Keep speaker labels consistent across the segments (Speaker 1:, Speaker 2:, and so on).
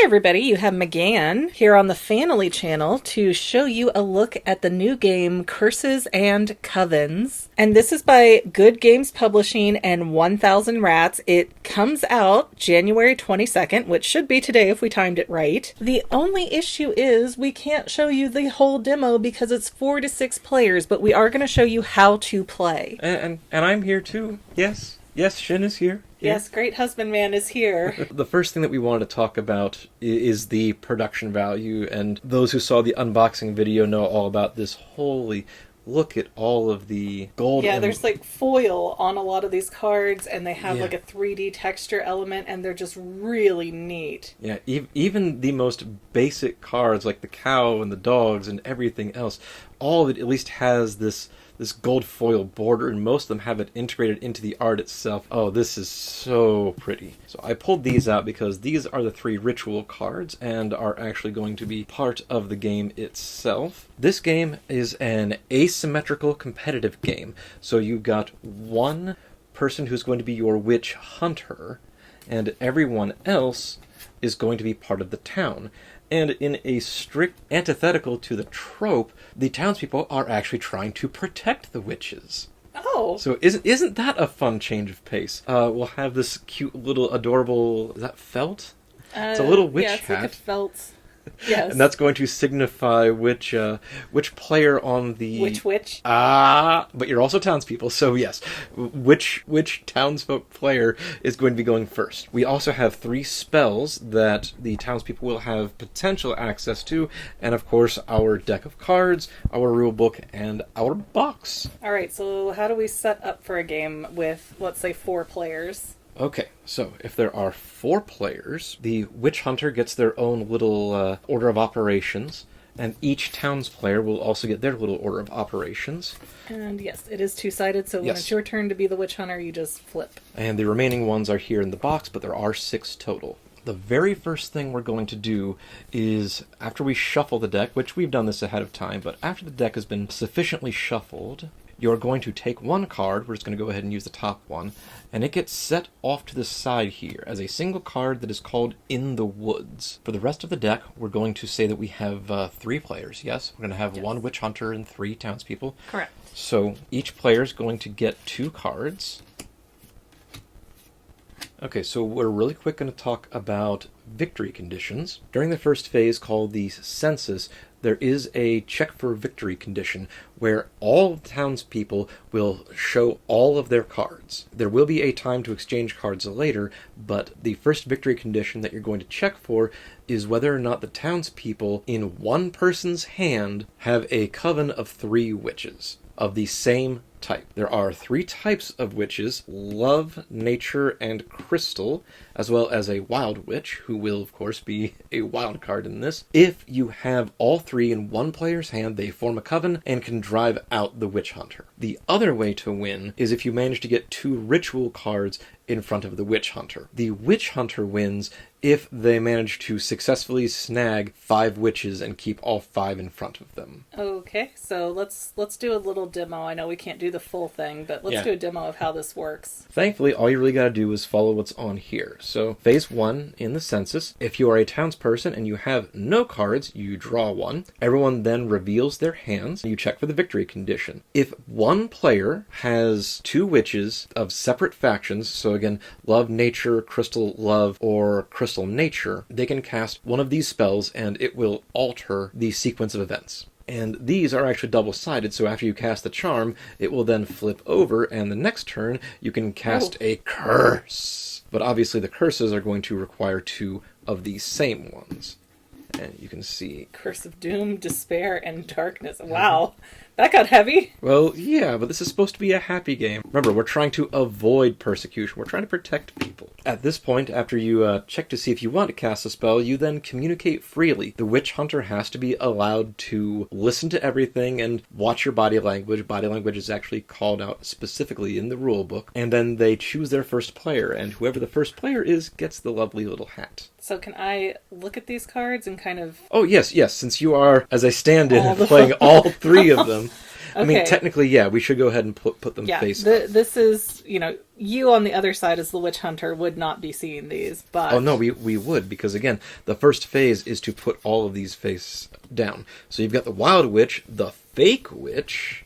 Speaker 1: everybody, you have McGann here on the Fanily channel to show you a look at the new game Curses and Covens. And this is by Good Games Publishing and 1000 Rats. It comes out January 22nd, which should be today if we timed it right. The only issue is we can't show you the whole demo because it's 4 to 6 players, but we are going to show you how to play.
Speaker 2: And I'm here too. Yes, Shin is here.
Speaker 1: Yes, Great Husband Man is here.
Speaker 2: The first thing that we wanted to talk about is the production value, and those who saw the unboxing video know all about this. Holy, look at all of the gold.
Speaker 1: Yeah, there's like foil on a lot of these cards, and they have like a 3D texture element, and they're just really neat.
Speaker 2: Yeah, even the most basic cards, like the cow and the dogs and everything else, all of it at least has this gold foil border, and most of them have it integrated into the art itself. Oh, this is so pretty. So I pulled these out because these are the 3 ritual cards and are actually going to be part of the game itself. This game is an asymmetrical competitive game. So you've got one person who's going to be your witch hunter, and everyone else is going to be part of the town. And in a strict antithetical to the trope, the townspeople are actually trying to protect the witches.
Speaker 1: Oh.
Speaker 2: So isn't that a fun change of pace? We'll have this cute little adorable, is that felt? It's a little witch hat.
Speaker 1: Yeah, it's like a felt. Yes.
Speaker 2: And that's going to signify which player on the...
Speaker 1: Which witch?
Speaker 2: But you're also townspeople, so yes. Which townsfolk player is going to be going first. We also have 3 spells that the townspeople will have potential access to, and of course our deck of cards, our rule book, and our box.
Speaker 1: Alright, so how do we set up for a game with, let's say, 4 players?
Speaker 2: Okay, so if there are 4 players, the Witch Hunter gets their own little order of operations, and each town's player will also get their little order of operations.
Speaker 1: And yes, it is 2-sided, so when it's your turn to be the Witch Hunter, you just flip.
Speaker 2: And the remaining ones are here in the box, but there are 6 total. The very first thing we're going to do is, after we shuffle the deck, which we've done this ahead of time, but after the deck has been sufficiently shuffled, you're going to take one card, we're just going to go ahead and use the top one, and it gets set off to the side here as a single card that is called In the Woods. For the rest of the deck, we're going to say that we have 3 players, yes? We're going to have 1 witch hunter and 3 townspeople.
Speaker 1: Correct.
Speaker 2: So each player is going to get 2 cards. Okay, so we're really quick going to talk about victory conditions. During the first phase, called the census, there is a check for victory condition where all townspeople will show all of their cards. There will be a time to exchange cards later, but the first victory condition that you're going to check for is whether or not the townspeople in one person's hand have a coven of 3 witches of the same type. There are 3 types of witches: love, nature, and crystal, as well as a wild witch, who will of course be a wild card in this. If you have all 3 in one player's hand, they form a coven and can drive out the witch hunter. The other way to win is if you manage to get 2 ritual cards in front of the witch hunter. The witch hunter wins if they manage to successfully snag 5 witches and keep all 5 in front of them.
Speaker 1: Okay, so let's do a little demo. I know we can't do the full thing, but let's do a demo of how this works.
Speaker 2: Thankfully, all you really gotta do is follow what's on here. So, phase 1 in the census, if you are a townsperson and you have no cards, you draw 1. Everyone then reveals their hands, and you check for the victory condition. If one player has 2 witches of separate factions, so again, love, nature, crystal, love, or crystal, nature, they can cast one of these spells and it will alter the sequence of events. And these are actually double-sided, so after you cast the charm, it will then flip over, and the next turn you can cast a curse. But obviously the curses are going to require 2 of these same ones. And you can see...
Speaker 1: Curse of Doom, Despair, and Darkness. Wow. That got heavy.
Speaker 2: Well, yeah, but this is supposed to be a happy game. Remember, we're trying to avoid persecution. We're trying to protect people. At this point, after you check to see if you want to cast a spell, you then communicate freely. The witch hunter has to be allowed to listen to everything and watch your body language. Body language is actually called out specifically in the rule book. And then they choose their first player, and whoever the first player is gets the lovely little hat.
Speaker 1: So can I look at these cards and kind of...
Speaker 2: Oh, yes, since you are, as a stand-in, playing all 3 of them. I mean,
Speaker 1: Okay.
Speaker 2: technically, yeah, we should go ahead and put them
Speaker 1: Yeah,
Speaker 2: face up.
Speaker 1: this is, you on the other side as the witch hunter would not be seeing these, but...
Speaker 2: Oh, no, we would, because again, the first phase is to put all of these face down. So you've got the wild witch, the fake witch.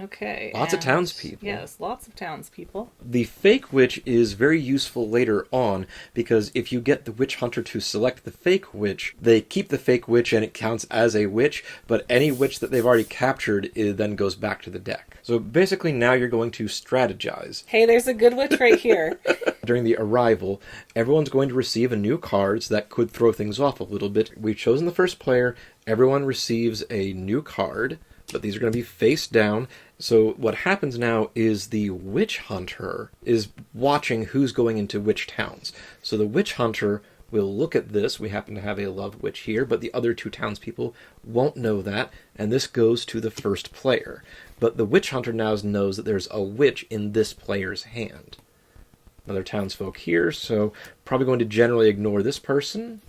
Speaker 1: Okay.
Speaker 2: Lots of townspeople.
Speaker 1: Yes, lots of townspeople.
Speaker 2: The fake witch is very useful later on, because if you get the witch hunter to select the fake witch, they keep the fake witch and it counts as a witch, but any witch that they've already captured then goes back to the deck. So basically now you're going to strategize.
Speaker 1: Hey, there's a good witch right here.
Speaker 2: During the arrival, everyone's going to receive a new card, so that could throw things off a little bit. We've chosen the first player. Everyone receives a new card, but these are going to be face down. So what happens now is the witch hunter is watching who's going into which towns. So the witch hunter will look at this. We happen to have a love witch here, but the other two townspeople won't know that, and this goes to the first player. But the witch hunter now knows that there's a witch in this player's hand. Another townsfolk here, so probably going to generally ignore this person.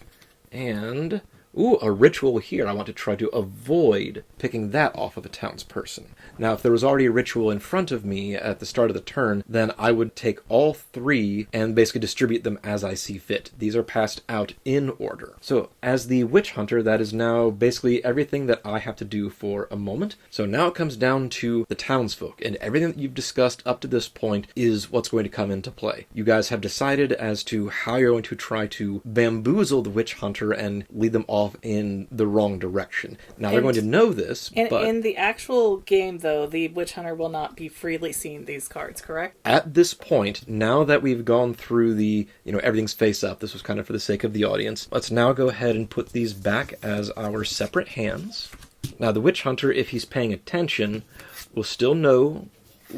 Speaker 2: And, ooh, a ritual here. I want to try to avoid picking that off of a townsperson. Now, if there was already a ritual in front of me at the start of the turn, then I would take all three and basically distribute them as I see fit. These are passed out in order. So, as the witch hunter, that is now basically everything that I have to do for a moment. So now it comes down to the townsfolk, and everything that you've discussed up to this point is what's going to come into play. You guys have decided as to how you're going to try to bamboozle the witch hunter and lead them off in the wrong direction. Now, they're going to know this, but...
Speaker 1: In the actual game, though, the witch hunter will not be freely seeing these cards, correct?
Speaker 2: At this point, now that we've gone through the, everything's face up, this was kind of for the sake of the audience, let's now go ahead and put these back as our separate hands. Now, the witch hunter, if he's paying attention, will still know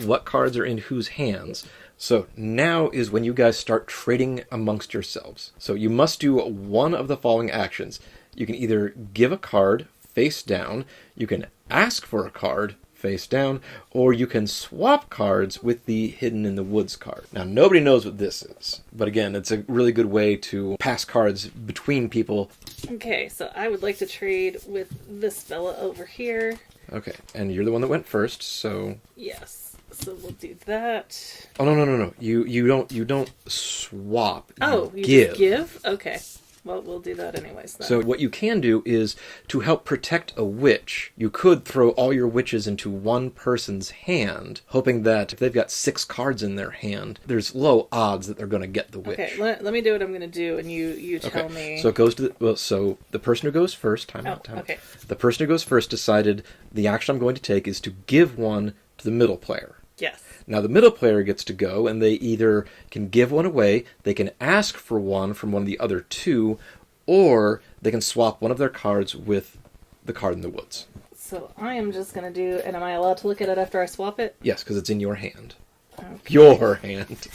Speaker 2: what cards are in whose hands. So now is when you guys start trading amongst yourselves. So you must do one of the following actions. You can either give a card face down, you can ask for a card face down, or you can swap cards with the Hidden in the Woods card. Now, nobody knows what this is, but again, it's a really good way to pass cards between people.
Speaker 1: Okay, so I would like to trade with this fella over here.
Speaker 2: Okay, and you're the one that went first, so...
Speaker 1: Yes, so we'll do that.
Speaker 2: Oh, no. You don't swap.
Speaker 1: You just give? Okay. Well, we'll do that anyways then.
Speaker 2: So what you can do is, to help protect a witch, you could throw all your witches into one person's hand, hoping that if they've got 6 cards in their hand, there's low odds that they're going to get the witch.
Speaker 1: Okay, let me do what I'm going to do, and you tell me.
Speaker 2: So it goes to so the person who goes first, time out.
Speaker 1: Okay.
Speaker 2: The person who goes first decided the action I'm going to take is to give one to the middle player.
Speaker 1: Yes.
Speaker 2: Now, the middle player gets to go, and they either can give one away, they can ask for one from one of the other two, or they can swap one of their cards with the card in the woods.
Speaker 1: So I am just going to do... And am I allowed to look at it after I swap it?
Speaker 2: Yes, because it's in your hand.
Speaker 1: Okay.
Speaker 2: Your hand.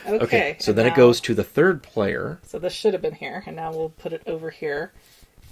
Speaker 1: Okay.
Speaker 2: So then it goes to the third player.
Speaker 1: So this should have been here, and now we'll put it over here.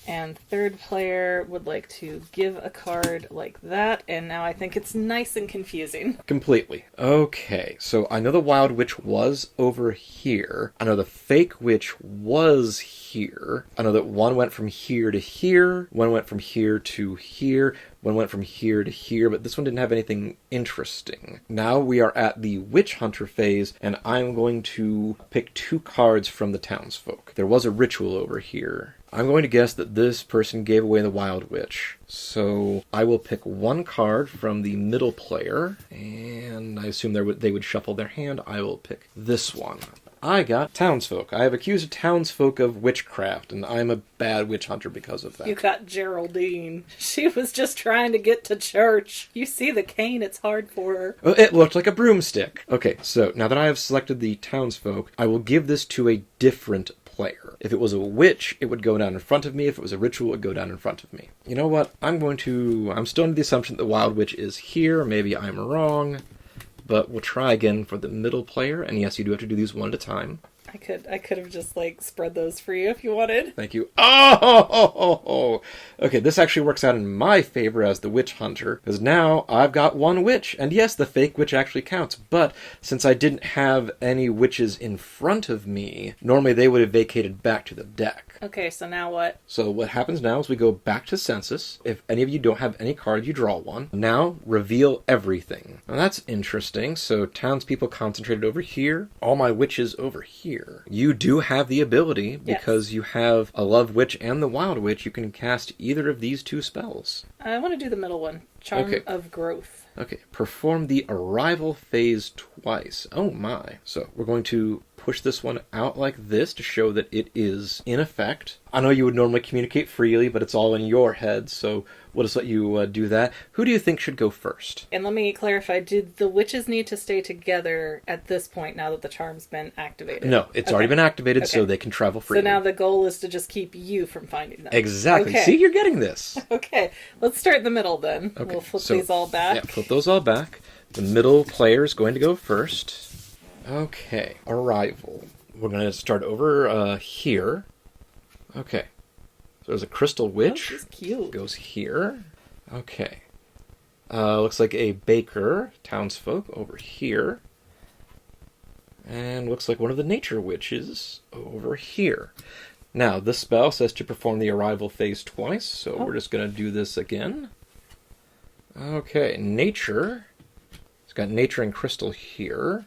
Speaker 1: And third player would like to give a card like that, and now I think it's nice and confusing.
Speaker 2: Completely. Okay, so I know the wild witch was over here. I know the fake witch was here. I know that one went from here to here, one went from here to here, one went from here to here, but this one didn't have anything interesting. Now we are at the witch hunter phase, and I'm going to pick 2 cards from the townsfolk. There was a ritual over here. I'm going to guess that this person gave away the wild witch. So I will pick 1 card from the middle player, and I assume they would shuffle their hand. I will pick this one. I got townsfolk. I have accused townsfolk of witchcraft, and I'm a bad witch hunter because of that.
Speaker 1: You got Geraldine. She was just trying to get to church. You see the cane, it's hard for her.
Speaker 2: Oh, it looked like a broomstick. Okay, so now that I have selected the townsfolk, I will give this to a different player. If it was a witch, it would go down in front of me. If it was a ritual, it would go down in front of me. You know what? I'm still under the assumption that the wild witch is here. Maybe I'm wrong. But we'll try again for the middle player. And yes, you do have to do these one at a time.
Speaker 1: I could have just like spread those for you if you wanted.
Speaker 2: Thank you. Oh! Okay, this actually works out in my favor as the witch hunter, because now I've got one witch. And yes, the fake witch actually counts, but since I didn't have any witches in front of me, normally they would have vacated back to the deck.
Speaker 1: Okay, so now what?
Speaker 2: So what happens now is we go back to census. If any of you don't have any card, you draw one. Now, reveal everything. Now that's interesting. So townspeople concentrated over here. All my witches over here. You do have the ability, because you have a love witch and the wild witch, you can cast either of these two spells.
Speaker 1: I want to do the middle one. Charm of Growth.
Speaker 2: Okay, perform the arrival phase twice. Oh my. So we're going to push this one out like this to show that it is in effect. I know you would normally communicate freely, but it's all in your head, so we'll just let you do that. Who do you think should go first?
Speaker 1: And let me clarify, do the witches need to stay together at this point now that the charm's been activated?
Speaker 2: No, it's already been activated, so they can travel freely.
Speaker 1: So now the goal is to just keep you from finding them.
Speaker 2: Exactly.
Speaker 1: Okay.
Speaker 2: See, you're getting this.
Speaker 1: Okay, let's start in the middle then.
Speaker 2: Okay.
Speaker 1: We'll flip these all back.
Speaker 2: Yeah, flip those all back. The middle player is going to go first. Okay, arrival. We're going to start over here. Okay. So there's a crystal witch.
Speaker 1: Oh, she's cute.
Speaker 2: Goes here. Okay. Looks like a baker, townsfolk, over here. And looks like one of the nature witches over here. Now, this spell says to perform the arrival phase twice, so we're just going to do this again. Okay, nature. It's got nature and crystal here.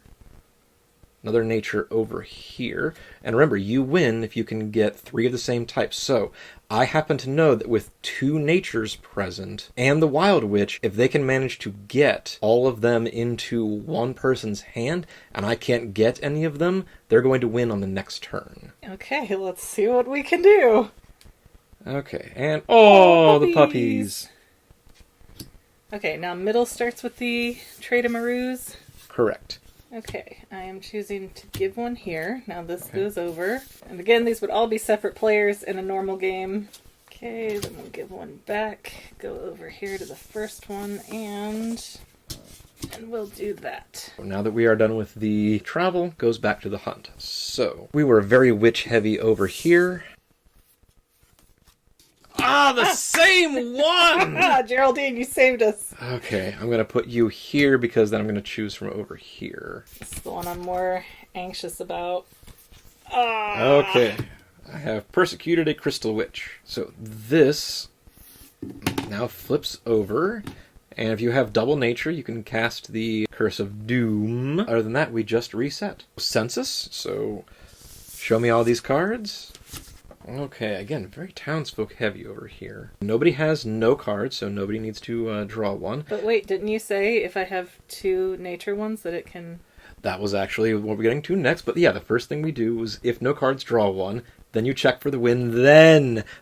Speaker 2: Another nature over here. And remember, you win if you can get 3 of the same type. So, I happen to know that with 2 natures present, and the wild witch, if they can manage to get all of them into one person's hand, and I can't get any of them, they're going to win on the next turn.
Speaker 1: Okay, let's see what we can do.
Speaker 2: Okay, and the puppies!
Speaker 1: Okay, now middle starts with the Trader Maroos.
Speaker 2: Correct.
Speaker 1: Okay, I am choosing to give one here. Now this goes over. And again, these would all be separate players in a normal game. Okay, then we'll give one back. Go over here to the first one, and we'll do that.
Speaker 2: Now that we are done with the travel, goes back to the hunt. So, we were very witch heavy over here. The same one!
Speaker 1: Geraldine, you saved us.
Speaker 2: Okay, I'm going to put you here because then I'm going to choose from over here.
Speaker 1: This is the one I'm more anxious about.
Speaker 2: Okay, I have persecuted a crystal witch. So this now flips over, and if you have double nature, you can cast the Curse of Doom. Other than that, we just reset. Census, so show me all these cards. Okay, again, very townsfolk heavy over here. Nobody has no cards, so nobody needs to draw one.
Speaker 1: But wait, didn't you say if I have 2 nature ones that it can...
Speaker 2: That was actually what we're getting to next, but yeah, the first thing we do is if no cards, draw one, then you check for the win,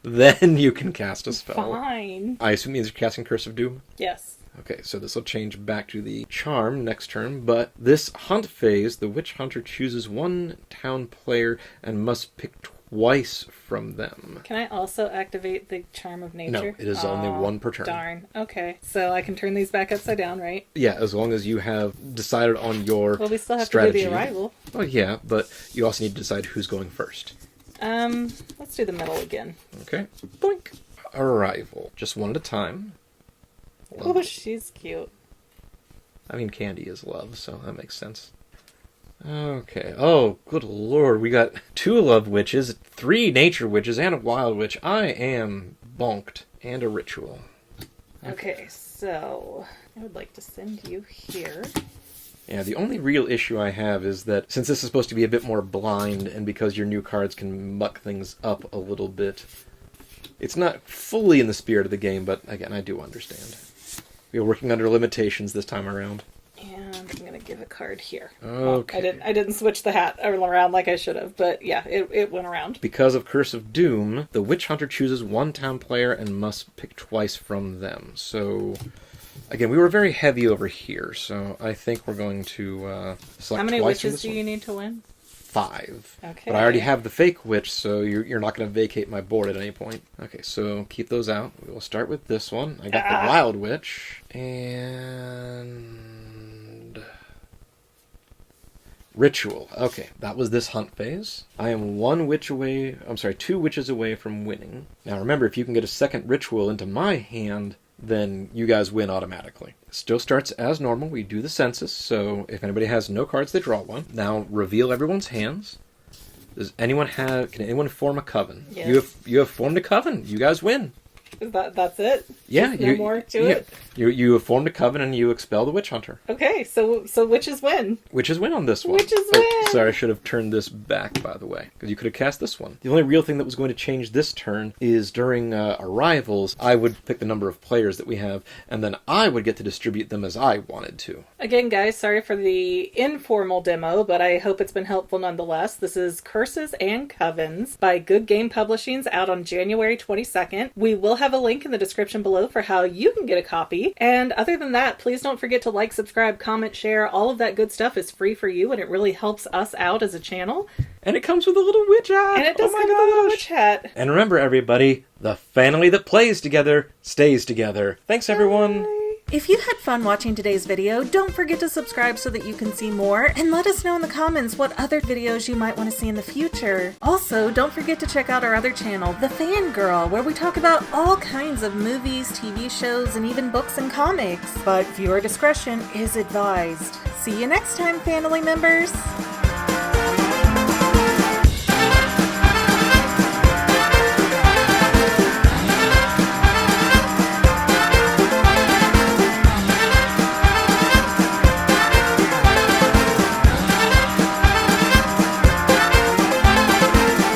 Speaker 2: then you can cast a spell.
Speaker 1: Fine.
Speaker 2: I assume means you're casting Curse of Doom?
Speaker 1: Yes.
Speaker 2: Okay, so this will change back to the charm next turn, but this hunt phase, the witch hunter chooses 1 town player and must pick twice from them.
Speaker 1: Can I also activate the Charm of Nature?
Speaker 2: No, it is only 1 per turn.
Speaker 1: Darn. Okay, so I can turn these back upside down, right?
Speaker 2: Yeah, as long as you have decided on your
Speaker 1: Well, we still have
Speaker 2: strategy.
Speaker 1: to do the arrival.
Speaker 2: Oh yeah, but you also need to decide who's going first.
Speaker 1: Let's do the middle again.
Speaker 2: Okay. Boink. Arrival. Just 1 at a time. Love.
Speaker 1: Oh, she's cute.
Speaker 2: I mean, Candy is love, so that makes sense. Okay. Oh, good lord. We got 2 love witches, 3 nature witches, and a wild witch. I am bonked. And a ritual.
Speaker 1: Okay, so I would like to send you here.
Speaker 2: Yeah, the only real issue I have is that since this is supposed to be a bit more blind, and because your new cards can muck things up a little bit, it's not fully in the spirit of the game, but again, I do understand. We are working under limitations this time around.
Speaker 1: And I'm going to give a card here.
Speaker 2: Okay.
Speaker 1: Well, I didn't switch the hat around like I should have, but yeah, it went around.
Speaker 2: Because of Curse of Doom, the witch hunter chooses 1 town player and must pick twice from them. So, again, we were very heavy over here, so I think we're going to select
Speaker 1: How many
Speaker 2: twice
Speaker 1: witches do you need to win?
Speaker 2: 5.
Speaker 1: Okay.
Speaker 2: But I already have the fake witch, so you're not going to vacate my board at any point. Okay, so keep those out. We will start with this one. I got the wild witch, and Ritual. Okay, that was this hunt phase. I am 2 witches away from winning. Now remember, if you can get a second ritual into my hand, then you guys win automatically. It still starts as normal. We do the census, so if anybody has no cards, they draw one. Now reveal everyone's hands. Can anyone form a coven?
Speaker 1: Yes.
Speaker 2: You have formed a coven. You guys win.
Speaker 1: That's it?
Speaker 2: Yeah,
Speaker 1: no more to it?
Speaker 2: You have formed a coven and you expel the witch hunter.
Speaker 1: Okay, so witches win.
Speaker 2: Witches win on this one.
Speaker 1: Witches win!
Speaker 2: Sorry, I should have turned this back, by the way, because you could have cast this one. The only real thing that was going to change this turn is during arrivals, I would pick the number of players that we have, and then I would get to distribute them as I wanted to.
Speaker 1: Again, guys, sorry for the informal demo, but I hope it's been helpful nonetheless. This is Curses and Covens by Good Game Publishing's out on January 22nd. We will have a link in the description below for how you can get a copy. And other than that, please don't forget to like, subscribe, comment, share. All of that good stuff is free for you, and it really helps us out as a channel.
Speaker 2: And it comes with a little witch hat!
Speaker 1: And it does come with a little witch hat.
Speaker 2: And remember, everybody, the family that plays together stays together. Thanks, everyone!
Speaker 1: Bye. If you had fun watching today's video, don't forget to subscribe so that you can see more, and let us know in the comments what other videos you might want to see in the future. Also, don't forget to check out our other channel, The Fangirl, where we talk about all kinds of movies, TV shows, and even books and comics. But viewer discretion is advised. See you next time, Fanily members!